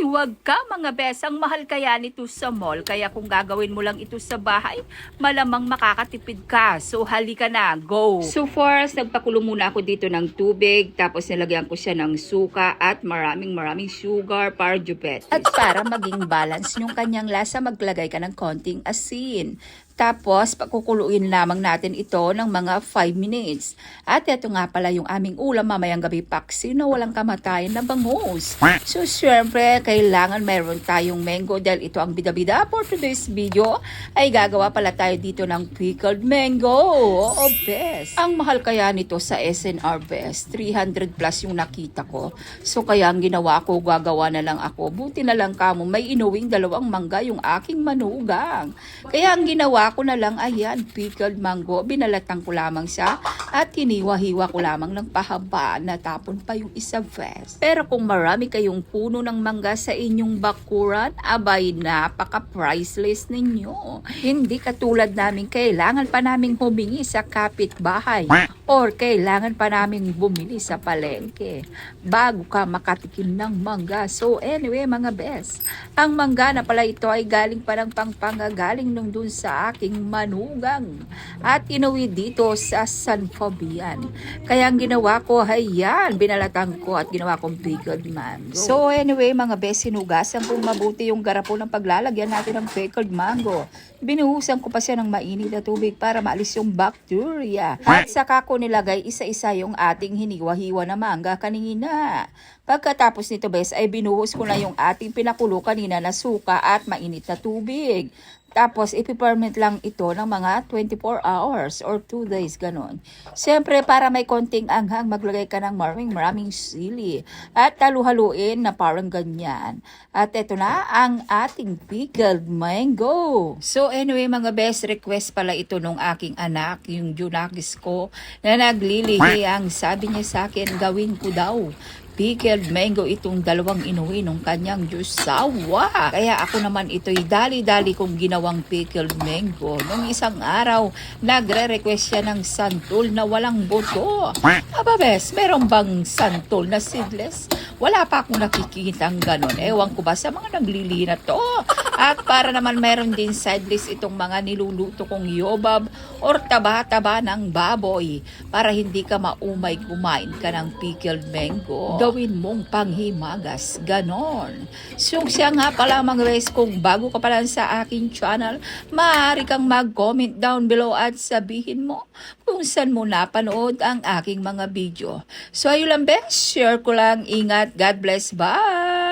Huwag ka mga bes, ang mahal kaya nito sa mall. Kaya kung gagawin mo lang ito sa bahay, malamang makakatipid ka. So halika na, go! So first, nagpakulo muna ako dito ng tubig. Tapos nilagyan ko siya ng suka at maraming sugar para diabetes. At para maging balance yung kanyang lasa, maglagay ka ng konting asin. Tapos, pakukuluin lamang natin ito ng mga 5 minutes. At ito nga pala yung aming ulam mamayang gabi, paksi na walang kamatayan na bangus. So, syempre, kailangan mayroon tayong mango dahil ito ang bida-bida for today's video. Ay gagawa pala tayo dito ng pickled mango. Oh, best. Ang mahal kaya nito sa SNR Best. 300 plus yung nakita ko. So, kaya ang ginawa ko, gagawa na lang ako. Buti na lang kamo, may inuwing 2 mangga yung aking manugang. Kaya ang ginawa ko na lang, ayan, pickled mango. Binalatan ko lamang siya at hiniwa-hiwa ko lamang ng pahaba. Natapon pa yung isa vest. Pero kung marami kayong puno ng mangga sa inyong bakuran, abay, napaka-priceless ninyo. Hindi katulad namin, kailangan pa naming humingi sa kapitbahay or kailangan pa naming bumili sa palengke bago ka makatikim ng mangga. So anyway mga best, ang mangga na pala ito ay galing pa ng Pampanga, galing nung dun sa aking manugang at inuwi dito sa San Fabian. Kaya ang ginawa ko, ayan, binalatan ko at ginawa kong pickled mango. So anyway mga best, sinugasan kong mabuti yung garapon ng paglalagyan natin ng pickled mango. Binuhusan ko pa siya ng mainit na tubig para maalis yung bacteria. At saka ko nilagay isa-isa yung ating hiniwa-hiwa na mangga kanina. Pagkatapos nito bes, ay binuhos ko na yung ating pinakulo kanina na suka at mainit na tubig. Tapos, ipiperment lang ito ng mga 24 hours or 2 days, ganon. Siyempre, para may konting anghang, maglagay ka ng maraming sili. At halu-haluin na parang ganyan. At ito na ang ating pickled mango. So, anyway, mga best, request pala ito nung aking anak, yung Junakis ko, na naglilihi. Ang sabi niya sa akin, gawin ko daw pickled mango itong 2 inuwi nung kanyang jusawa. Kaya ako naman ito'y dali-dali kong ginawang pickled mango. Nung isang araw, nagre-request siya ng santol na walang buto. Aba bes, meron bang santol na seedless? Wala pa akong nakikitang ganon. Ewan ko ba sa mga naglili na to? At para naman meron din sideless itong mga niluluto kong yobab or taba-taba ng baboy para hindi ka maumay kumain ka ng pickled mango. Gawin mong panghimagas, ganon. So siya nga pala mga guys, kung bago ka pala sa aking channel, maaari kang mag-comment down below at sabihin mo kung saan mo napanood ang aking mga video. So ayun lang best, share ko lang, ingat, God bless, bye!